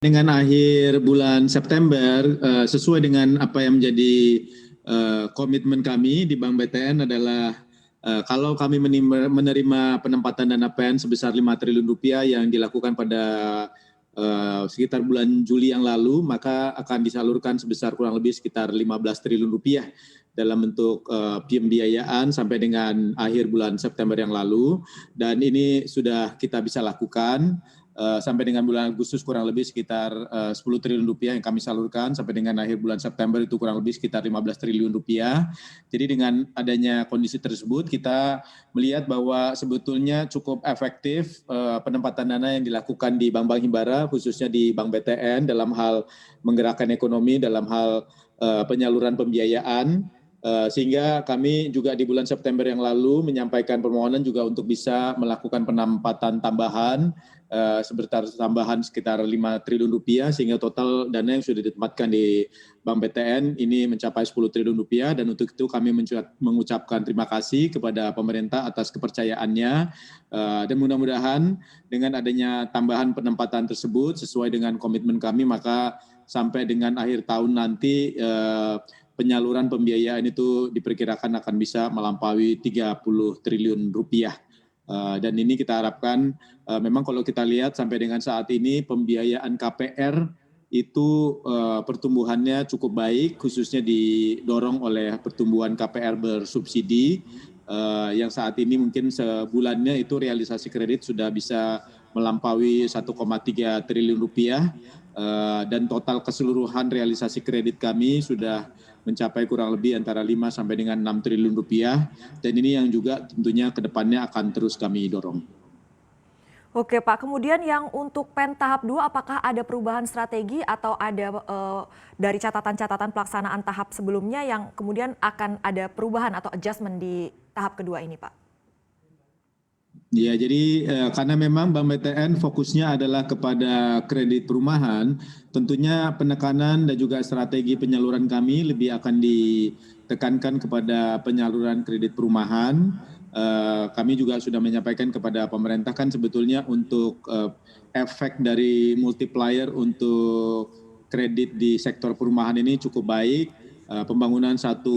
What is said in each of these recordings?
Dengan akhir bulan September, sesuai dengan apa yang menjadi komitmen kami di Bank BTN adalah kalau kami menerima penempatan dana PEN sebesar 5 triliun rupiah yang dilakukan pada sekitar bulan Juli yang lalu, maka akan disalurkan sebesar kurang lebih sekitar 15 triliun rupiah dalam bentuk pembiayaan sampai dengan akhir bulan September yang lalu, dan ini sudah kita bisa lakukan. Sampai dengan bulan Agustus kurang lebih sekitar 10 triliun rupiah yang kami salurkan, sampai dengan akhir bulan September itu kurang lebih sekitar 15 triliun rupiah. Jadi dengan adanya kondisi tersebut kita melihat bahwa sebetulnya cukup efektif penempatan dana yang dilakukan di Bank Himbara, khususnya di Bank BTN dalam hal menggerakkan ekonomi, dalam hal penyaluran pembiayaan. Sehingga kami juga di bulan September yang lalu menyampaikan permohonan juga untuk bisa melakukan penempatan tambahan sebesar tambahan sekitar 5 triliun rupiah, sehingga total dana yang sudah ditempatkan di Bank BTN ini mencapai 10 triliun rupiah, dan untuk itu kami mengucapkan terima kasih kepada pemerintah atas kepercayaannya, dan mudah-mudahan dengan adanya tambahan penempatan tersebut sesuai dengan komitmen kami, maka sampai dengan akhir tahun nanti penyaluran pembiayaan itu diperkirakan akan bisa melampaui 30 triliun rupiah. Dan ini kita harapkan memang kalau kita lihat sampai dengan saat ini pembiayaan KPR itu pertumbuhannya cukup baik, khususnya didorong oleh pertumbuhan KPR bersubsidi yang saat ini mungkin sebulannya itu realisasi kredit sudah bisa melampaui 1,3 triliun rupiah, dan total keseluruhan realisasi kredit kami sudah mencapai kurang lebih antara 5 sampai dengan 6 triliun rupiah, dan ini yang juga tentunya ke depannya akan terus kami dorong. Oke Pak, kemudian yang untuk PEN tahap 2 apakah ada perubahan strategi atau ada dari catatan-catatan pelaksanaan tahap sebelumnya yang kemudian akan ada perubahan atau adjustment di tahap kedua ini Pak? Ya, jadi karena memang Bank BTN fokusnya adalah kepada kredit perumahan, tentunya penekanan dan juga strategi penyaluran kami lebih akan ditekankan kepada penyaluran kredit perumahan. Kami juga sudah menyampaikan kepada pemerintah kan sebetulnya untuk efek dari multiplier untuk kredit di sektor perumahan ini cukup baik. Pembangunan satu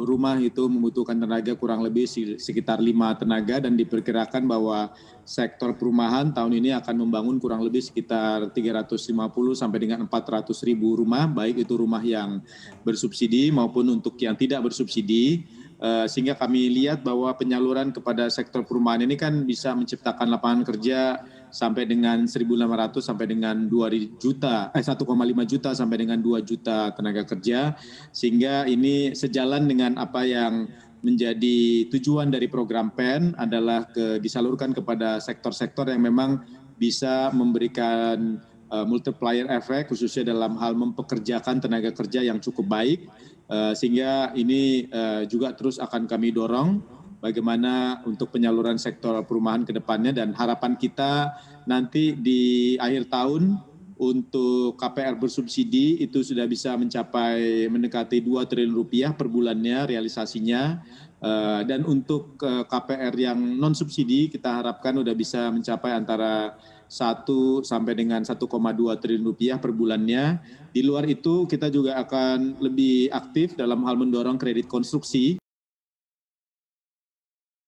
rumah itu membutuhkan tenaga kurang lebih sekitar 5 tenaga, dan diperkirakan bahwa sektor perumahan tahun ini akan membangun kurang lebih sekitar 350 sampai dengan 400 ribu rumah, baik itu rumah yang bersubsidi maupun untuk yang tidak bersubsidi. Sehingga kami lihat bahwa penyaluran kepada sektor perumahan ini kan bisa menciptakan lapangan kerja sampai dengan 1.500 sampai dengan 1,5 juta sampai dengan 2 juta tenaga kerja, sehingga ini sejalan dengan apa yang menjadi tujuan dari program PEN adalah disalurkan kepada sektor-sektor yang memang bisa memberikan multiplier efek, khususnya dalam hal mempekerjakan tenaga kerja yang cukup baik, sehingga ini juga terus akan kami dorong bagaimana untuk penyaluran sektor perumahan ke depannya, dan harapan kita nanti di akhir tahun untuk KPR bersubsidi itu sudah bisa mencapai mendekati 2 triliun rupiah per bulannya realisasinya, dan untuk KPR yang non subsidi kita harapkan sudah bisa mencapai antara 1 sampai dengan 1,2 triliun rupiah per bulannya. Di luar itu kita juga akan lebih aktif dalam hal mendorong kredit konstruksi